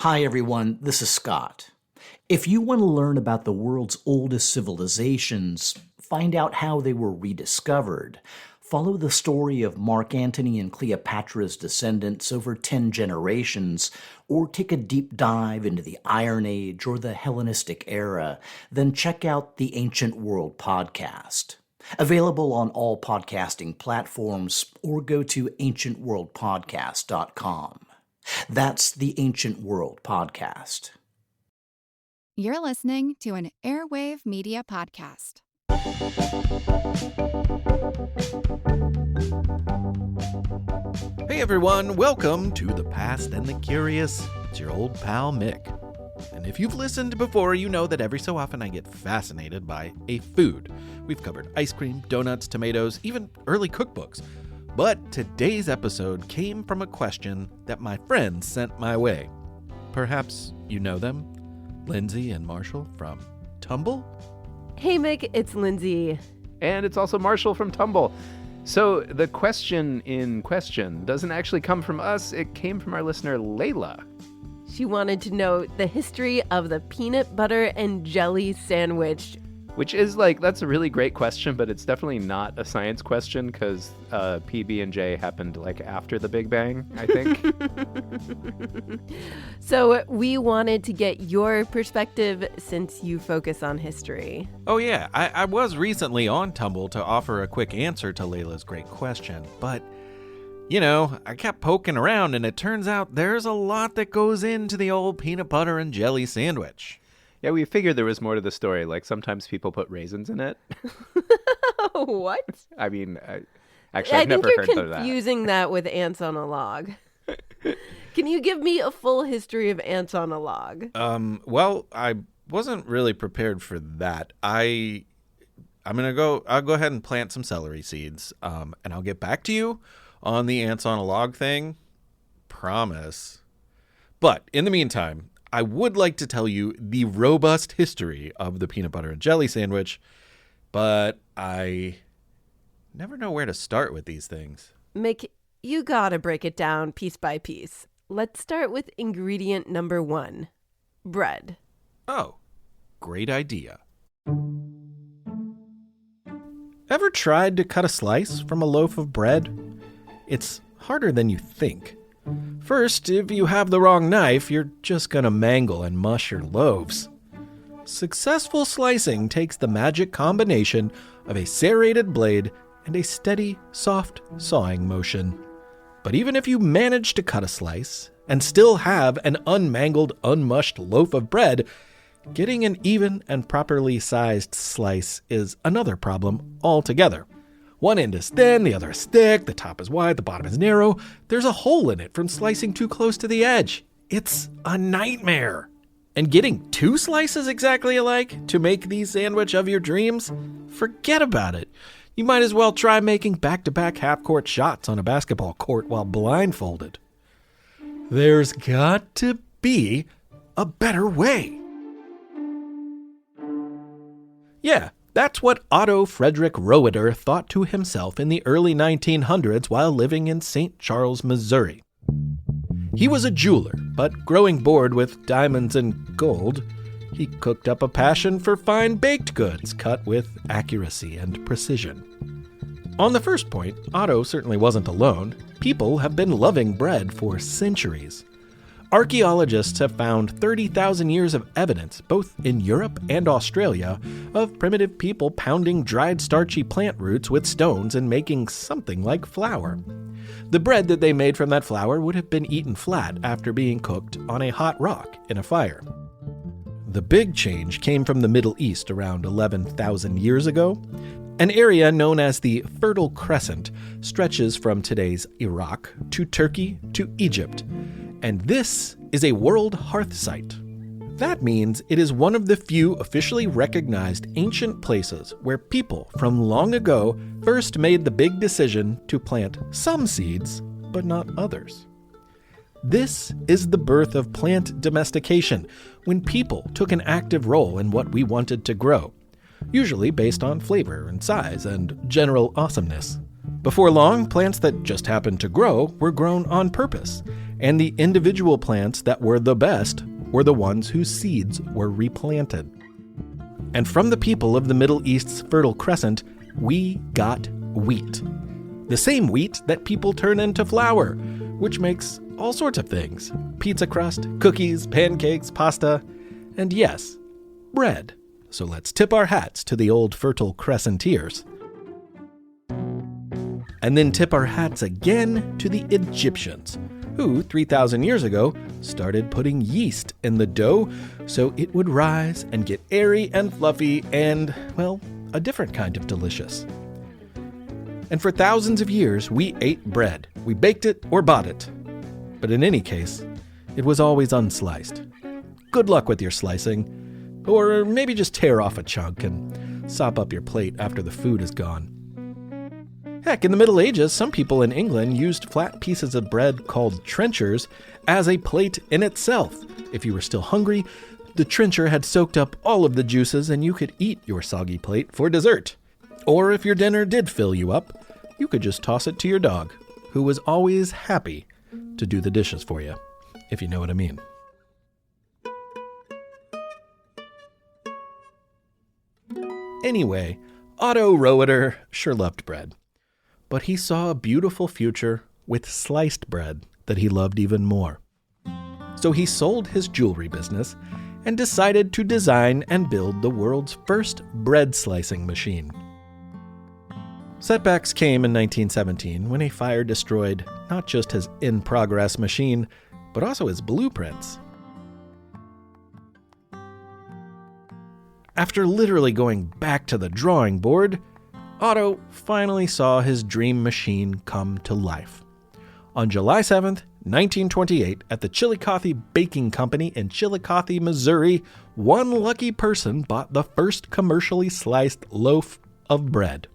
Hi everyone, this is Scott. If you want to learn about the world's oldest civilizations, find out how they were rediscovered, follow the story of Mark Antony and Cleopatra's descendants over 10 generations, or take a deep dive into the Iron Age or the Hellenistic era, then check out the Ancient World podcast. Available on all podcasting platforms, or go to ancientworldpodcast.com. That's the Ancient World Podcast. You're listening to an Airwave Media Podcast. Hey everyone, welcome to The Past and the Curious. It's your old pal Mick. And if you've listened before, you know that every so often I get fascinated by a food. We've covered ice cream, donuts, tomatoes, even early cookbooks. But today's episode came from a question that my friends sent my way. Perhaps you know them? Lindsay and Marshall from Tumble? Hey Mick, it's Lindsay. And it's also Marshall from Tumble. So the question in question doesn't actually come from us, it came from our listener Layla. She wanted to know the history of the peanut butter and jelly sandwich. Which is that's a really great question, but it's definitely not a science question because PB&J happened after the Big Bang, I think. So we wanted to get your perspective since you focus on history. Oh yeah, I was recently on Tumble to offer a quick answer to Layla's great question, but I kept poking around and it turns out there's a lot that goes into the old peanut butter and jelly sandwich. Yeah, we figured there was more to the story. Sometimes people put raisins in it. What? I mean, I've never heard of that. I think you're confusing that with ants on a log. Can you give me a full history of ants on a log? Well, I wasn't really prepared for that. I'll go ahead and plant some celery seeds, and I'll get back to you on the ants on a log thing. Promise. But in the meantime, I would like to tell you the robust history of the peanut butter and jelly sandwich, but I never know where to start with these things. Mick, you gotta break it down piece by piece. Let's start with ingredient number 1, bread. Oh, great idea. Ever tried to cut a slice from a loaf of bread? It's harder than you think. First, if you have the wrong knife, you're just gonna mangle and mush your loaves. Successful slicing takes the magic combination of a serrated blade and a steady, soft sawing motion. But even if you manage to cut a slice and still have an unmangled, unmushed loaf of bread, getting an even and properly sized slice is another problem altogether. One end is thin, the other is thick, the top is wide, the bottom is narrow. There's a hole in it from slicing too close to the edge. It's a nightmare. And getting 2 slices exactly alike to make the sandwich of your dreams? Forget about it. You might as well try making back-to-back half-court shots on a basketball court while blindfolded. There's got to be a better way. Yeah. That's what Otto Frederick Roeder thought to himself in the early 1900s while living in St. Charles, Missouri. He was a jeweler, but growing bored with diamonds and gold, he cooked up a passion for fine baked goods cut with accuracy and precision. On the first point, Otto certainly wasn't alone. People have been loving bread for centuries. Archaeologists have found 30,000 years of evidence, both in Europe and Australia, of primitive people pounding dried starchy plant roots with stones and making something like flour. The bread that they made from that flour would have been eaten flat after being cooked on a hot rock in a fire. The big change came from the Middle East around 11,000 years ago. An area known as the Fertile Crescent stretches from today's Iraq to Turkey to Egypt. And this is a World Hearth Site. That means it is one of the few officially recognized ancient places where people from long ago first made the big decision to plant some seeds, but not others. This is the birth of plant domestication, when people took an active role in what we wanted to grow, usually based on flavor and size and general awesomeness. Before long, plants that just happened to grow were grown on purpose, and the individual plants that were the best were the ones whose seeds were replanted. And from the people of the Middle East's Fertile Crescent, we got wheat. The same wheat that people turn into flour, which makes all sorts of things. Pizza crust, cookies, pancakes, pasta, and yes, bread. So let's tip our hats to the old Fertile Crescenteers. And then tip our hats again to the Egyptians, who 3,000 years ago started putting yeast in the dough so it would rise and get airy and fluffy and, well, a different kind of delicious. And for thousands of years, we ate bread. We baked it or bought it. But in any case, it was always unsliced. Good luck with your slicing. Or maybe just tear off a chunk and sop up your plate after the food is gone. Heck, in the Middle Ages, some people in England used flat pieces of bread called trenchers as a plate in itself. If you were still hungry, the trencher had soaked up all of the juices and you could eat your soggy plate for dessert. Or if your dinner did fill you up, you could just toss it to your dog, who was always happy to do the dishes for you, if you know what I mean. Anyway, Otto Roeder sure loved bread. But he saw a beautiful future with sliced bread that he loved even more. So he sold his jewelry business and decided to design and build the world's first bread slicing machine. Setbacks came in 1917 when a fire destroyed not just his in-progress machine, but also his blueprints. After literally going back to the drawing board, Otto finally saw his dream machine come to life. On July 7th, 1928, at the Chillicothe Baking Company in Chillicothe, Missouri, one lucky person bought the first commercially sliced loaf of bread.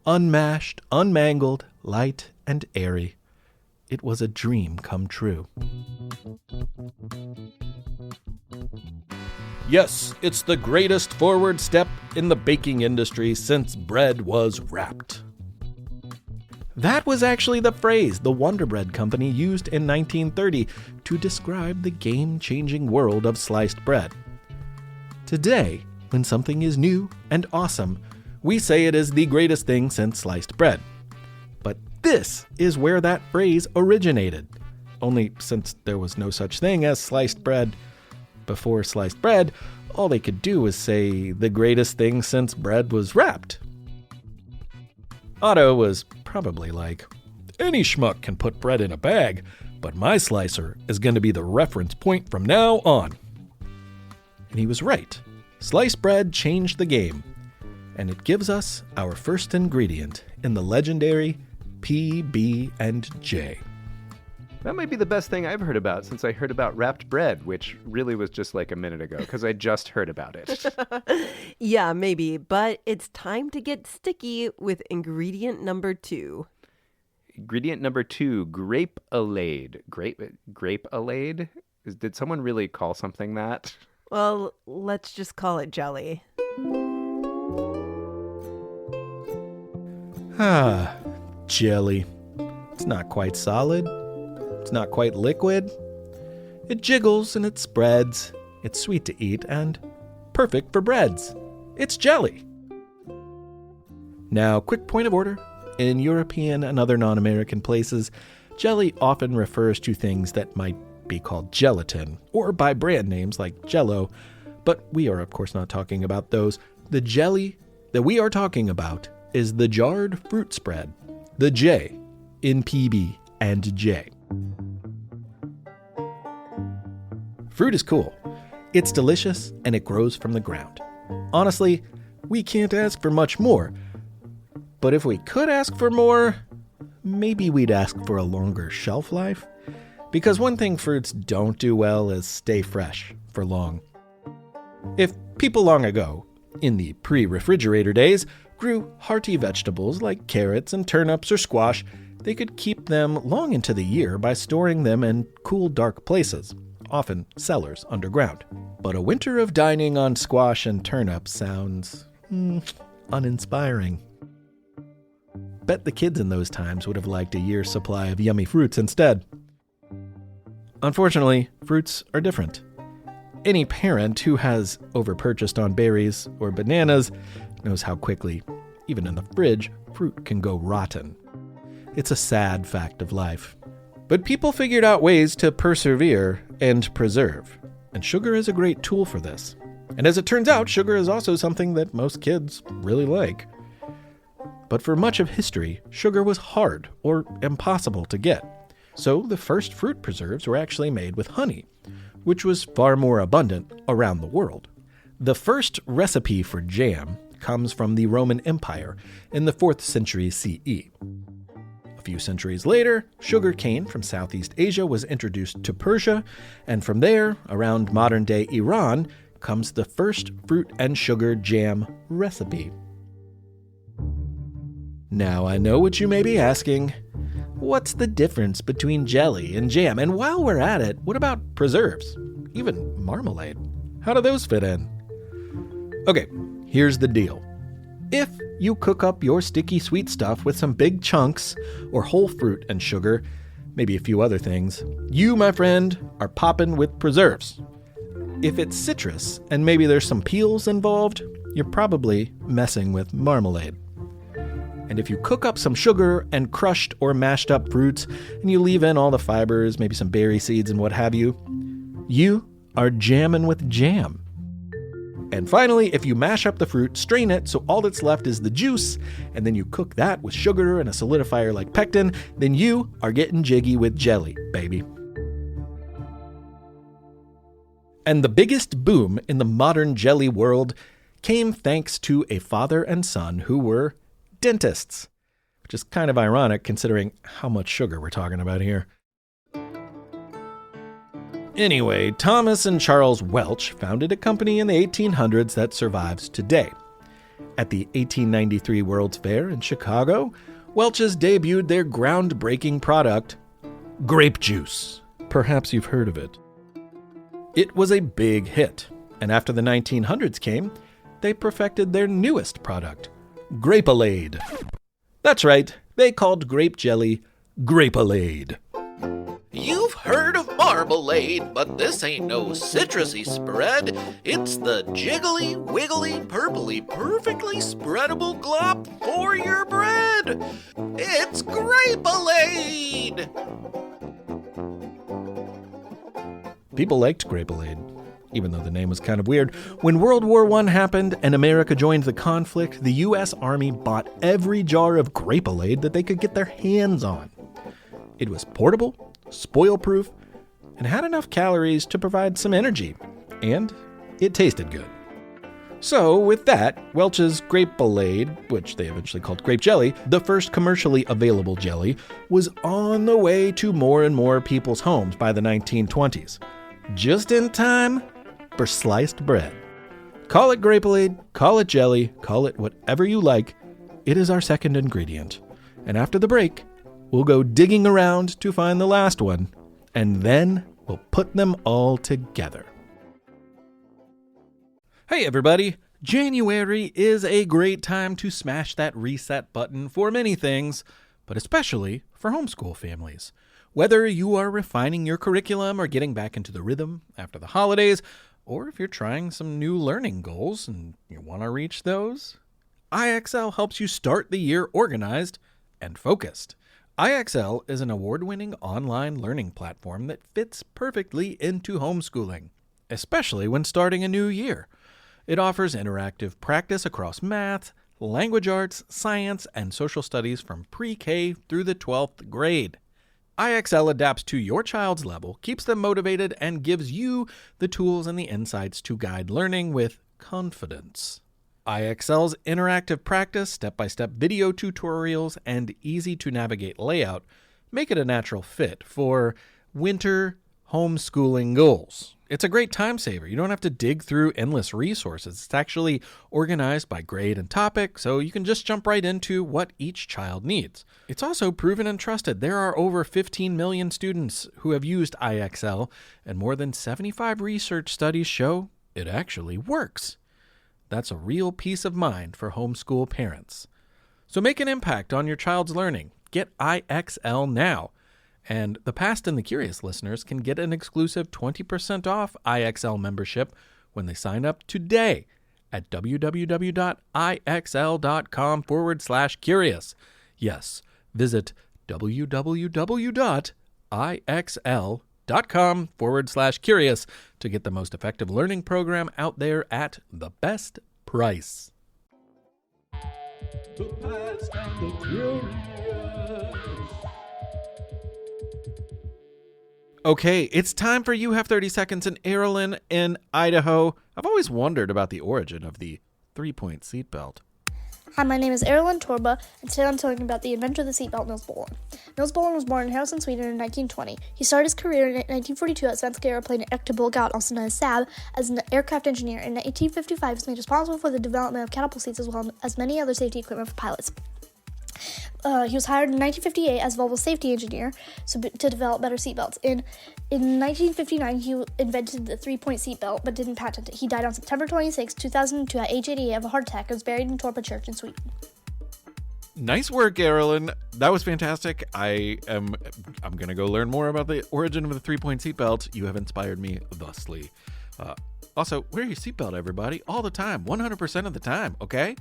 Unmashed, unmangled, light, and airy. It was a dream come true. Yes, it's the greatest forward step in the baking industry since bread was wrapped. That was actually the phrase the Wonder Bread Company used in 1930 to describe the game-changing world of sliced bread. Today, when something is new and awesome, we say it is the greatest thing since sliced bread. But this is where that phrase originated. Only since there was no such thing as sliced bread before sliced bread, all they could do was say the greatest thing since bread was wrapped. Otto was probably like, any schmuck can put bread in a bag, but my slicer is going to be the reference point from now on. And he was right. Sliced bread changed the game. And it gives us our first ingredient in the legendary PB&J. That might be the best thing I've heard about since I heard about wrapped bread, which really was just like a minute ago because I just heard about it. Yeah, maybe, but it's time to get sticky with ingredient number 2. Ingredient number 2, grape alade. Grape alade? Did someone really call something that? Well, let's just call it jelly. Jelly. It's not quite solid. It's not quite liquid. It jiggles and it spreads. It's sweet to eat and perfect for breads. It's jelly. Now, quick point of order. In European and other non-American places, jelly often refers to things that might be called gelatin, or by brand names like Jell-O, but we are of course not talking about those. The jelly that we are talking about is the jarred fruit spread, the J in PB&J. Fruit is cool. It's delicious and it grows from the ground. Honestly, we can't ask for much more. But if we could ask for more, maybe we'd ask for a longer shelf life. Because one thing fruits don't do well is stay fresh for long. If people long ago, in the pre-refrigerator days, grew hearty vegetables like carrots and turnips or squash, they could keep them long into the year by storing them in cool, dark places, often cellars underground. But a winter of dining on squash and turnips sounds uninspiring. Bet the kids in those times would have liked a year's supply of yummy fruits instead. Unfortunately, fruits are different. Any parent who has overpurchased on berries or bananas knows how quickly, even in the fridge, fruit can go rotten. It's a sad fact of life. But people figured out ways to persevere and preserve, and sugar is a great tool for this. And as it turns out, sugar is also something that most kids really like. But for much of history, sugar was hard or impossible to get. So the first fruit preserves were actually made with honey, which was far more abundant around the world. The first recipe for jam comes from the Roman Empire in the 4th century CE. A few centuries later, sugar cane from Southeast Asia was introduced to Persia, and from there, around modern-day Iran, comes the first fruit and sugar jam recipe. Now I know what you may be asking. What's the difference between jelly and jam? And while we're at it, what about preserves? Even marmalade? How do those fit in? Okay, here's the deal. If you cook up your sticky sweet stuff with some big chunks or whole fruit and sugar, maybe a few other things, you, my friend, are popping with preserves. If it's citrus and maybe there's some peels involved, you're probably messing with marmalade. And if you cook up some sugar and crushed or mashed up fruits, and you leave in all the fibers, maybe some berry seeds and what have you, you are jamming with jam. And finally, if you mash up the fruit, strain it so all that's left is the juice, and then you cook that with sugar and a solidifier like pectin, then you are getting jiggy with jelly, baby. And the biggest boom in the modern jelly world came thanks to a father and son who were dentists, which is kind of ironic considering how much sugar we're talking about here. Anyway, Thomas and Charles Welch founded a company in the 1800s that survives today. At the 1893 World's Fair in Chicago, Welch's debuted their groundbreaking product, grape juice. Perhaps you've heard of it. It was a big hit, and after the 1900s came, they perfected their newest product, Grape-A-Lade. That's right, they called grape jelly Grape-A-Lade. You've heard of marmalade, but this ain't no citrusy spread. It's the jiggly, wiggly, purpley, perfectly spreadable glop for your bread. It's Grape-A-Lade! People liked Grape-A-Lade, even though the name was kind of weird. When World War I happened and America joined the conflict, the U.S. Army bought every jar of Grape-A-Lade that they could get their hands on. It was portable, spoil-proof, and had enough calories to provide some energy. And it tasted good. So, with that, Welch's Grape-A-Lade, which they eventually called grape jelly, the first commercially available jelly, was on the way to more and more people's homes by the 1920s. Just in time for sliced bread. Call it Grape-A-Lade, call it jelly, call it whatever you like. It is our second ingredient. And after the break, we'll go digging around to find the last one, and then we'll put them all together. Hey everybody! January is a great time to smash that reset button for many things, but especially for homeschool families. Whether you are refining your curriculum or getting back into the rhythm after the holidays, or if you're trying some new learning goals and you want to reach those, IXL helps you start the year organized and focused. IXL is an award-winning online learning platform that fits perfectly into homeschooling, especially when starting a new year. It offers interactive practice across math, language arts, science, and social studies from pre-K through the 12th grade. IXL adapts to your child's level, keeps them motivated, and gives you the tools and the insights to guide learning with confidence. IXL's interactive practice, step-by-step video tutorials, and easy-to-navigate layout make it a natural fit for winter homeschooling goals. It's a great time saver. You don't have to dig through endless resources. It's actually organized by grade and topic, so you can just jump right into what each child needs. It's also proven and trusted. There are over 15 million students who have used IXL, and more than 75 research studies show it actually works. That's a real peace of mind for homeschool parents. So make an impact on your child's learning. Get IXL now. And the Past and the Curious listeners can get an exclusive 20% off IXL membership when they sign up today at www.ixl.com/curious. Yes, visit www.ixl.com/curious to get the most effective learning program out there at the best price. The Past and the Curious. Okay, it's time for You Have 30 Seconds in Airlin in Idaho. I've always wondered about the origin of the 3-point seatbelt. Hi, my name is Erlen Torba, and today I'm talking about the inventor of the seatbelt, Nils Bohlin. Nils Bohlin was born in Haraldsson, Sweden in 1920. He started his career in 1942 at Svenska Aeroplane Ekta Bulgat, also known as Saab, as an aircraft engineer. In 1855, he was made responsible for the development of catapult seats as well as many other safety equipment for pilots. He was hired in 1958 as Volvo's safety engineer to develop better seatbelts. In 1959, he invented the 3-point seatbelt, but didn't patent it. He died on September 26, 2002 at age 88 of a heart attack and was buried in Torpa Church in Sweden. Nice work, Erlen. That was fantastic. I'm going to go learn more about the origin of the 3-point seatbelt. You have inspired me thusly. Also, wear your seatbelt, everybody, all the time, 100% of the time, okay?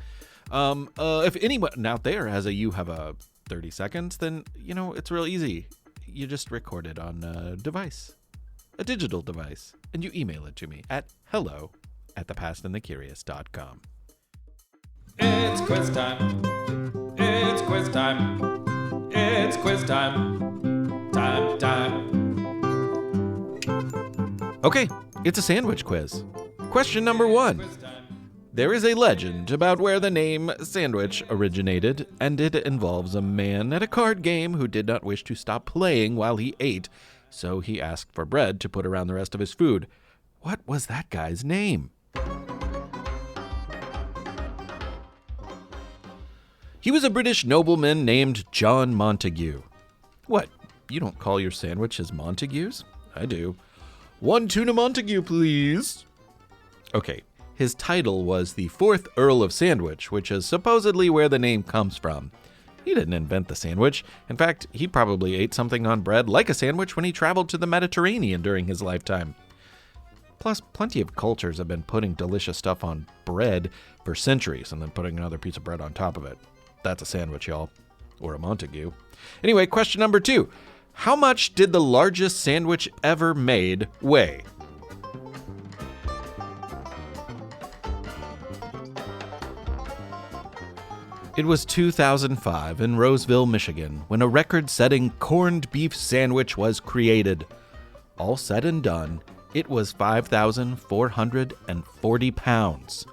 If anyone out there has you have a 30 seconds, then, it's real easy. You just record it on a device, a digital device, and you email it to me at hello@thepastandthecurious.com. It's quiz time. It's quiz time. It's quiz time. Time. Okay, it's a sandwich quiz. Question number 1. There is a legend about where the name sandwich originated, and it involves a man at a card game who did not wish to stop playing while he ate, so he asked for bread to put around the rest of his food. What was that guy's name? He was a British nobleman named John Montague. What, you don't call your sandwiches Montagues? I do. 1 tuna Montague, please. Okay. His title was the 4th Earl of Sandwich, which is supposedly where the name comes from. He didn't invent the sandwich. In fact, he probably ate something on bread like a sandwich when he traveled to the Mediterranean during his lifetime. Plus, plenty of cultures have been putting delicious stuff on bread for centuries and then putting another piece of bread on top of it. That's a sandwich, y'all. Or a Montague. Anyway, question number 2. How much did the largest sandwich ever made weigh? It was 2005 in Roseville, Michigan, when a record-setting corned beef sandwich was created. All said and done, it was 5,440 pounds.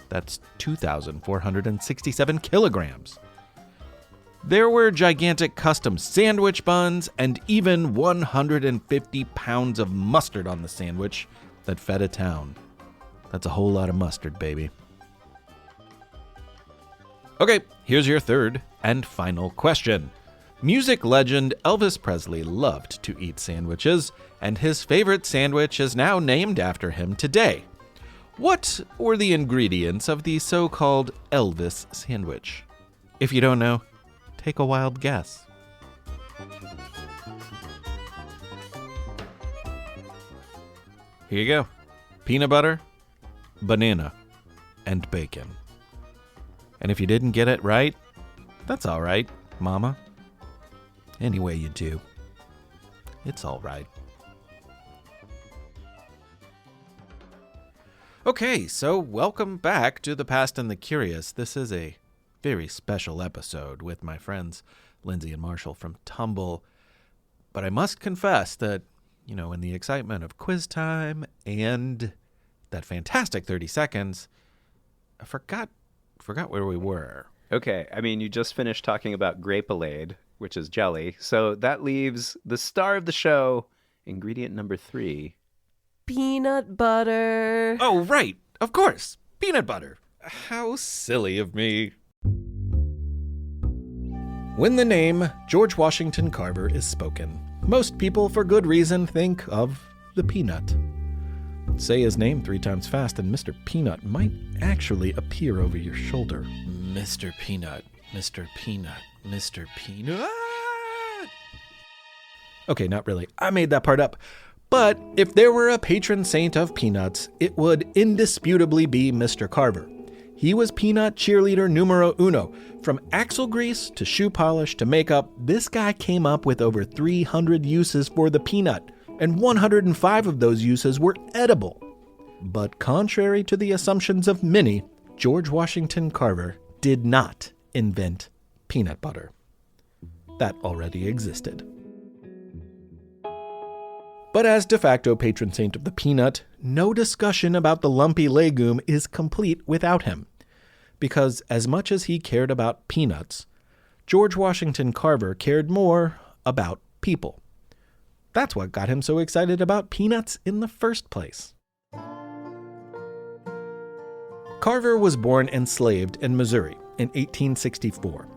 That's 2,467 kilograms. There were gigantic custom sandwich buns and even 150 pounds of mustard on the sandwich that fed a town. That's a whole lot of mustard, baby. Okay, here's your third and final question. Music legend Elvis Presley loved to eat sandwiches, and his favorite sandwich is now named after him today. What were the ingredients of the so-called Elvis sandwich? If you don't know, take a wild guess. Here you go. Peanut butter, banana, and bacon. And if you didn't get it right, that's all right, Mama. Any way you do, it's all right. Okay, so welcome back to The Past and the Curious. This is a very special episode with my friends Lindsay and Marshall from Tumble. But I must confess that, in the excitement of quiz time and that fantastic 30 seconds, I forgot where we were. Okay, you just finished talking about Grape-A-Lade, which is jelly. So that leaves the star of the show, ingredient number 3. Peanut butter. Oh, right. Of course. Peanut butter. How silly of me. When the name George Washington Carver is spoken, most people, for good reason, think of the peanut. Say his name 3 times fast and Mr. Peanut might actually appear over your shoulder. Mr. Peanut, Mr. Peanut, Mr. Peanut. Okay, not really. I made that part up. But if there were a patron saint of peanuts, it would indisputably be Mr. Carver. He was peanut cheerleader numero uno. From axle grease to shoe polish to makeup, this guy came up with over 300 uses for the peanut, and 105 of those uses were edible. But contrary to the assumptions of many, George Washington Carver did not invent peanut butter. That already existed. But as de facto patron saint of the peanut, no discussion about the lumpy legume is complete without him. Because as much as he cared about peanuts, George Washington Carver cared more about people. That's what got him so excited about peanuts in the first place. Carver was born enslaved in Missouri in 1864,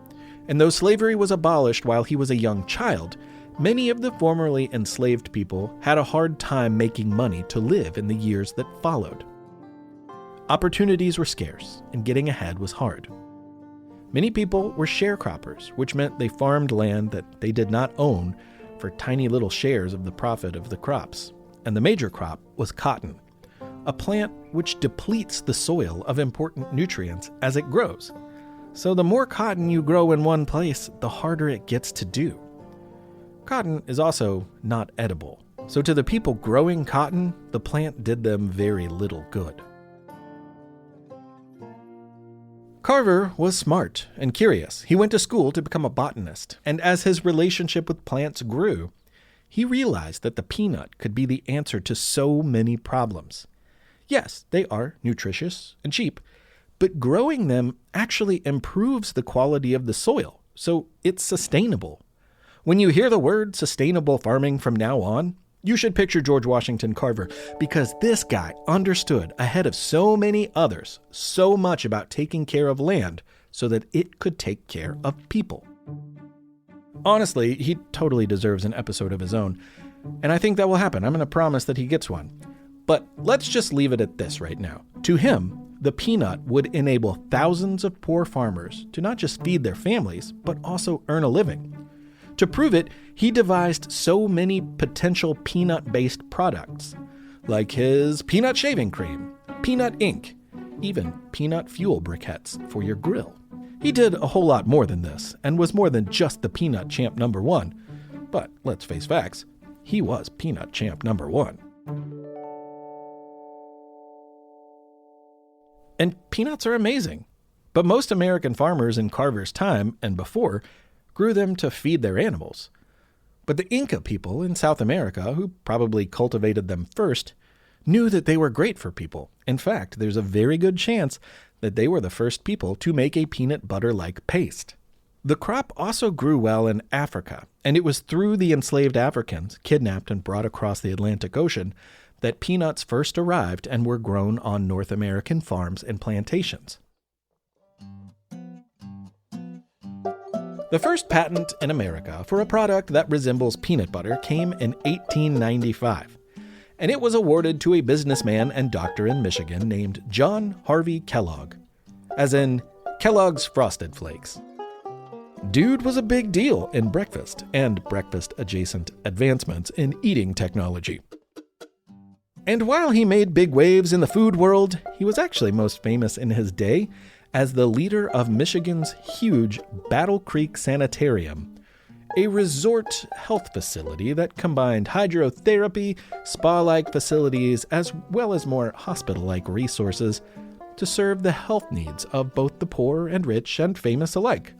and though slavery was abolished while he was a young child, many of the formerly enslaved people had a hard time making money to live in the years that followed. Opportunities were scarce, and getting ahead was hard. Many people were sharecroppers, which meant they farmed land that they did not own for tiny little shares of the profit of the crops. And the major crop was cotton, a plant which depletes the soil of important nutrients as it grows. So the more cotton you grow in one place, the harder it gets to do. Cotton is also not edible, so to the people growing cotton, the plant did them very little good. Carver was smart and curious. He went to school to become a botanist, and as his relationship with plants grew, he realized that the peanut could be the answer to so many problems. Yes, they are nutritious and cheap, but growing them actually improves the quality of the soil, so it's sustainable. When you hear the word sustainable farming from now on, you should picture George Washington Carver, because this guy understood ahead of so many others so much about taking care of land so that it could take care of people. Honestly, he totally deserves an episode of his own, and I think that will happen. I'm going to promise that he gets one. But let's just leave it at this right now. To him, the peanut would enable thousands of poor farmers to not just feed their families, but also earn a living. To prove it, he devised so many potential peanut-based products, like his peanut shaving cream, peanut ink, even peanut fuel briquettes for your grill. He did a whole lot more than this, and was more than just the peanut champ number one. But let's face facts, he was peanut champ number one. And peanuts are amazing. But most American farmers in Carver's time and before grew them to feed their animals. But the Inca people in South America, who probably cultivated them first, knew that they were great for people. In fact, there's a very good chance that they were the first people to make a peanut butter-like paste. The crop also grew well in Africa, and it was through the enslaved Africans, kidnapped and brought across the Atlantic Ocean, that peanuts first arrived and were grown on North American farms and plantations. The first patent in America for a product that resembles peanut butter came in 1895, and it was awarded to a businessman and doctor in Michigan named John Harvey Kellogg, as in Kellogg's Frosted Flakes. Dude was a big deal in breakfast and breakfast-adjacent advancements in eating technology. And while he made big waves in the food world, he was actually most famous in his day as the leader of Michigan's huge Battle Creek Sanitarium, a resort health facility that combined hydrotherapy, spa-like facilities, as well as more hospital-like resources to serve the health needs of both the poor and rich and famous alike.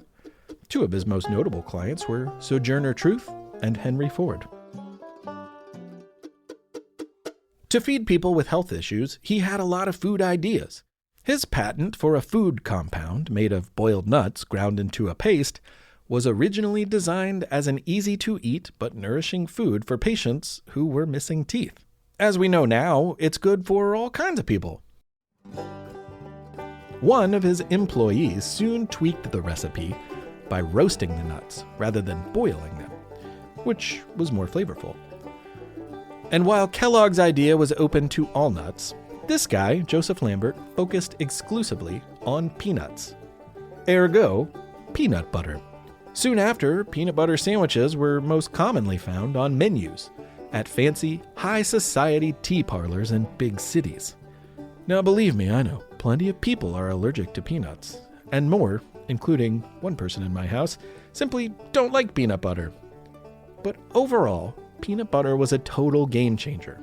Two of his most notable clients were Sojourner Truth and Henry Ford. To feed people with health issues, he had a lot of food ideas. His patent for a food compound made of boiled nuts ground into a paste was originally designed as an easy-to-eat but nourishing food for patients who were missing teeth. As we know now, it's good for all kinds of people. One of his employees soon tweaked the recipe by roasting the nuts rather than boiling them, which was more flavorful. And while Kellogg's idea was open to all nuts, this guy, Joseph Lambert, focused exclusively on peanuts. Ergo, peanut butter. Soon after, peanut butter sandwiches were most commonly found on menus at fancy, high society tea parlors in big cities. Now, believe me, I know plenty of people are allergic to peanuts, and more, including one person in my house, simply don't like peanut butter. But overall, peanut butter was a total game changer.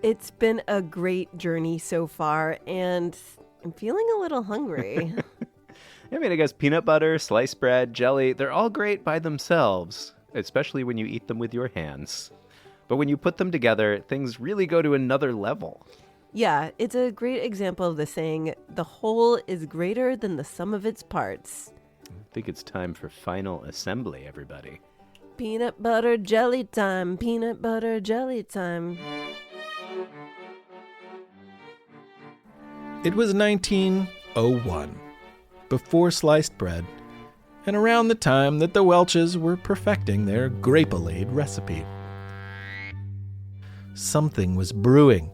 It's been a great journey so far, and I'm feeling a little hungry. I mean, I guess peanut butter, sliced bread, jelly, they're all great by themselves, especially when you eat them with your hands. But when you put them together, things really go to another level. Yeah, it's a great example of the saying, the whole is greater than the sum of its parts. I think it's time for final assembly, everybody. Peanut butter jelly time, peanut butter jelly time. It was 1901, before sliced bread, and around the time that the Welches were perfecting their Grapelade recipe. Something was brewing.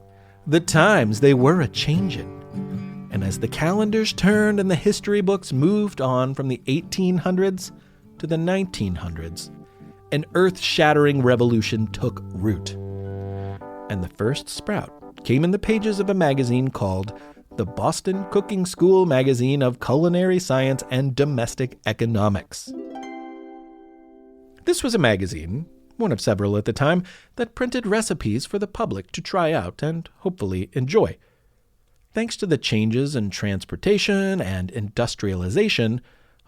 The times, they were a-changin'. And as the calendars turned and the history books moved on from the 1800s to the 1900s, an earth-shattering revolution took root. And the first sprout came in the pages of a magazine called the Boston Cooking School Magazine of Culinary Science and Domestic Economics. This was a magazine, one of several at the time, that printed recipes for the public to try out and hopefully enjoy. Thanks to the changes in transportation and industrialization,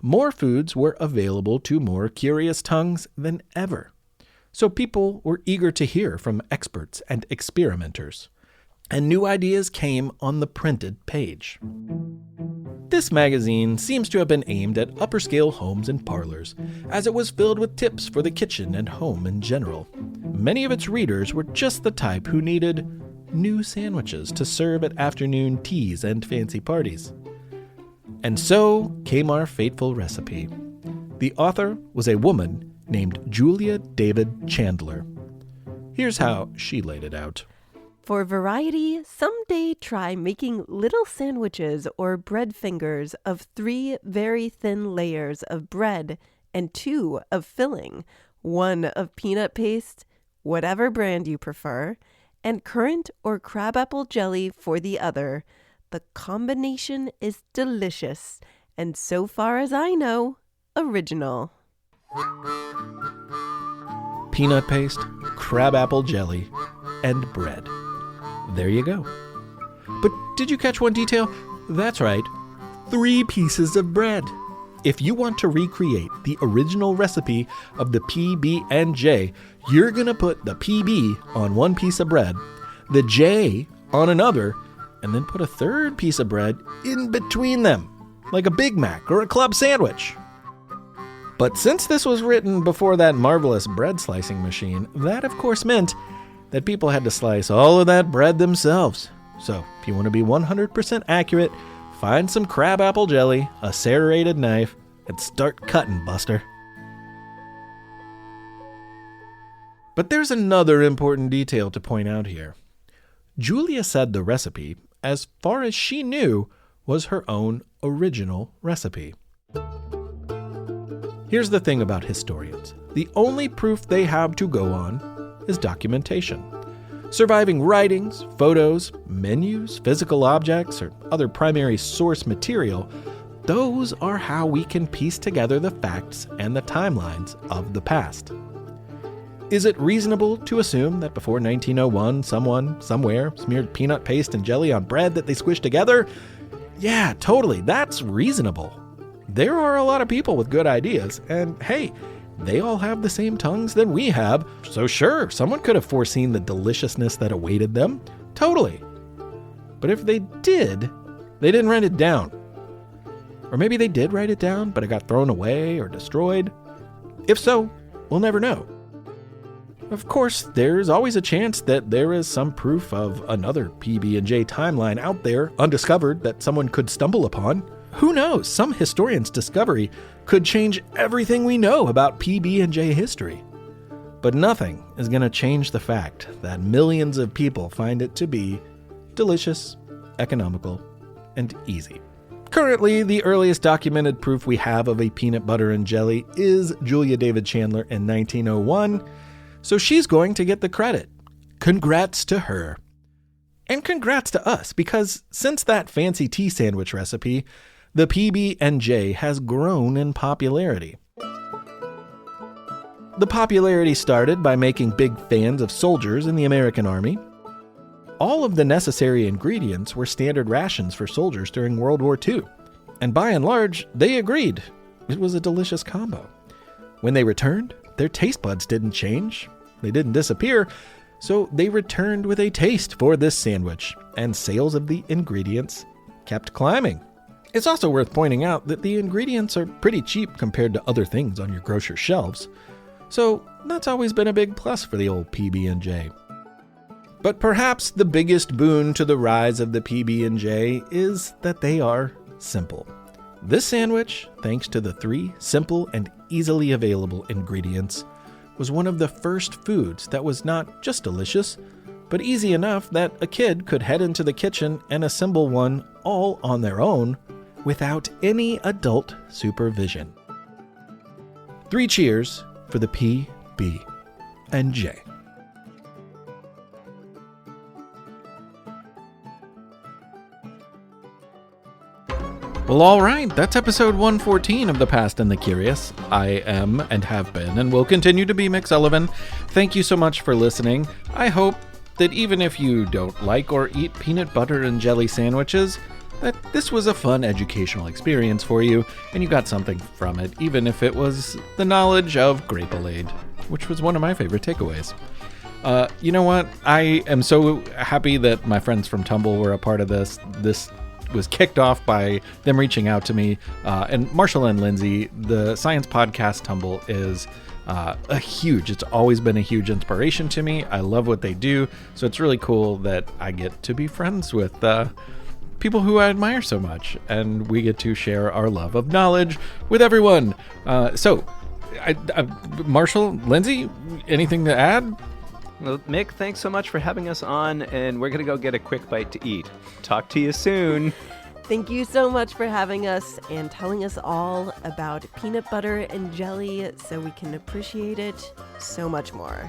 more foods were available to more curious tongues than ever. So people were eager to hear from experts and experimenters. And new ideas came on the printed page. This magazine seems to have been aimed at upper-scale homes and parlors, as it was filled with tips for the kitchen and home in general. Many of its readers were just the type who needed new sandwiches to serve at afternoon teas and fancy parties. And so came our fateful recipe. The author was a woman named Julia David Chandler. Here's how she laid it out. For variety, someday try making little sandwiches or bread fingers of 3 very thin layers of bread and 2 of filling, 1 of peanut paste, whatever brand you prefer, and currant or crabapple jelly for the other. The combination is delicious, and so far as I know, original. Peanut paste, crabapple jelly, and bread. There you go. But did you catch one detail? That's right, 3 pieces of bread. If you want to recreate the original recipe of the PB&J, you're going to put the PB on 1 piece of bread, the J on another, and then put a 3rd piece of bread in between them, like a Big Mac or a club sandwich. But since this was written before that marvelous bread slicing machine, that of course meant that people had to slice all of that bread themselves. So, if you want to be 100% accurate, find some crabapple jelly, a serrated knife, and start cutting, Buster. But there's another important detail to point out here. Julia said the recipe, as far as she knew, was her own original recipe. Here's the thing about historians. The only proof they have to go on is documentation. Surviving writings, photos, menus, physical objects, or other primary source material, those are how we can piece together the facts and the timelines of the past. Is it reasonable to assume that before 1901, someone, somewhere, smeared peanut paste and jelly on bread that they squished together? Yeah, totally, that's reasonable. There are a lot of people with good ideas, and hey, they all have the same tongues that we have, so sure, someone could have foreseen the deliciousness that awaited them. Totally. But if they did, they didn't write it down. Or maybe they did write it down, but it got thrown away or destroyed. If so, we'll never know. Of course, there's always a chance that there is some proof of another PB&J timeline out there, undiscovered, that someone could stumble upon. Who knows? Some historian's discovery could change everything we know about PB&J history. But nothing is going to change the fact that millions of people find it to be delicious, economical, and easy. Currently, the earliest documented proof we have of a peanut butter and jelly is Julia David Chandler in 1901, so she's going to get the credit. Congrats to her. And congrats to us, because since that fancy tea sandwich recipe, the PB&J has grown in popularity. The popularity started by making big fans of soldiers in the American Army. All of the necessary ingredients were standard rations for soldiers during World War II, and by and large, they agreed. It was a delicious combo. When they returned, their taste buds didn't change. They didn't disappear, so they returned with a taste for this sandwich, and sales of the ingredients kept climbing. It's also worth pointing out that the ingredients are pretty cheap compared to other things on your grocer's shelves, so that's always been a big plus for the old PB&J. But perhaps the biggest boon to the rise of the PB&J is that they are simple. This sandwich, thanks to the 3 simple and easily available ingredients, was one of the first foods that was not just delicious, but easy enough that a kid could head into the kitchen and assemble one all on their own without any adult supervision. 3 cheers for the PB&J. Well, all right, that's episode 114 of The Past and the Curious. I am and have been and will continue to be Mick Sullivan. Thank you so much for listening. I hope that even if you don't like or eat peanut butter and jelly sandwiches, that this was a fun educational experience for you and you got something from it, even if it was the knowledge of Grape-A-Laid, which was one of my favorite takeaways. You know what? I am so happy that my friends from Tumble were a part of this. This was kicked off by them reaching out to me. And Marshall and Lindsay, the science podcast Tumble is it's always been a huge inspiration to me. I love what they do. So it's really cool that I get to be friends with people who I admire so much. And we get to share our love of knowledge with everyone. Marshall, Lindsay, anything to add? Well, Mick, thanks so much for having us on, and we're going to go get a quick bite to eat. Talk to you soon. Thank you so much for having us and telling us all about peanut butter and jelly so we can appreciate it so much more.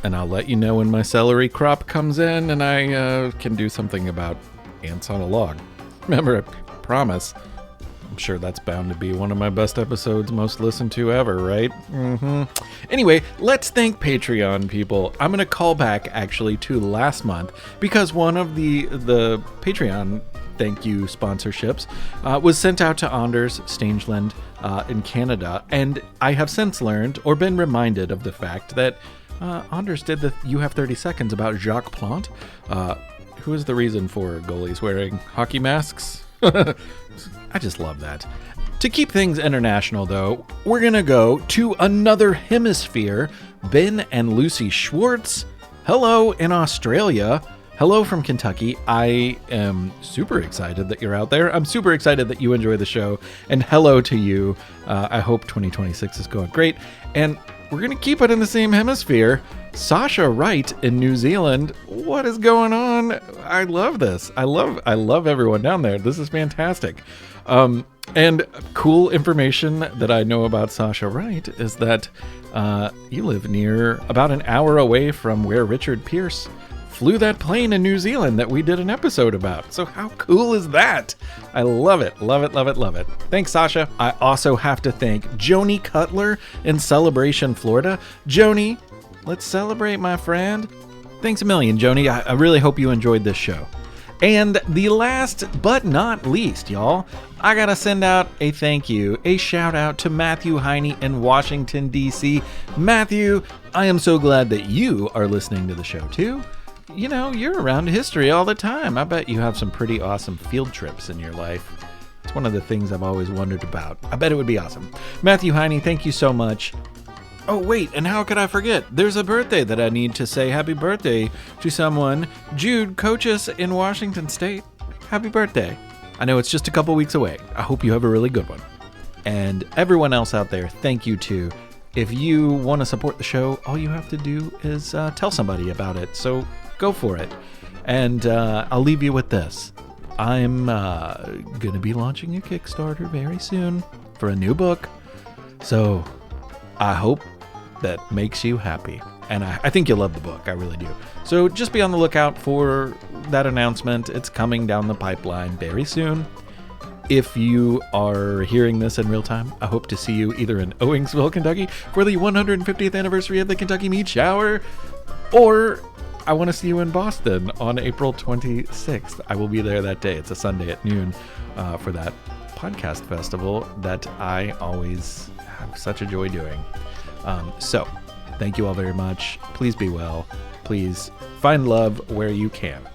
And I'll let you know when my celery crop comes in and I can do something about ants on a log. Remember, I promise. I'm sure that's bound to be one of my best episodes, most listened to ever, right? Anyway, let's thank Patreon people. I'm going to call back actually to last month because one of the Patreon thank you sponsorships was sent out to Anders Stangeland in Canada. And I have since learned or been reminded of the fact that Anders did the You Have 30 Seconds about Jacques Plante, who is the reason for goalies wearing hockey masks. I just love that. To keep things international, though, we're going to go to another hemisphere. Ben and Lucy Schwartz. Hello in Australia. Hello from Kentucky. I am super excited that you're out there. I'm super excited that you enjoy the show. And hello to you. I hope 2026 is going great. And we're going to keep it in the same hemisphere. Sasha Wright in New Zealand. What is going on? I love this. I love everyone down there. This is fantastic. And cool information that I know about Sasha Wright is that you live near about an hour away from where Richard Pierce flew that plane in New Zealand that we did an episode about. So how cool is that? I love it. Love it, love it, love it. Thanks, Sasha. I also have to thank Joni Cutler in Celebration, Florida. Joni, let's celebrate, my friend. Thanks a million, Joni. I really hope you enjoyed this show. And the last but not least, y'all, I gotta send out a thank you, a shout out to Matthew Heine in Washington, D.C. Matthew, I am so glad that you are listening to the show too. You know, you're around history all the time. I bet you have some pretty awesome field trips in your life. It's one of the things I've always wondered about. I bet it would be awesome. Matthew Heine, thank you so much. Oh, wait, and how could I forget? There's a birthday that I need to say happy birthday to someone. Jude Coaches in Washington State. Happy birthday. I know it's just a couple weeks away. I hope you have a really good one. And everyone else out there, thank you too. If you want to support the show, all you have to do is tell somebody about it. So go for it. And I'll leave you with this. I'm going to be launching a Kickstarter very soon for a new book. So I hope that makes you happy. And I think you'll love the book. I really do. So just be on the lookout for that announcement. It's coming down the pipeline very soon. If you are hearing this in real time, I hope to see you either in Owingsville, Kentucky for the 150th anniversary of the Kentucky Meat Shower, or I want to see you in Boston on April 26th. I will be there that day. It's a Sunday at noon for that podcast festival that I always have such a joy doing. So thank you all very much. Please be well. Please find love where you can.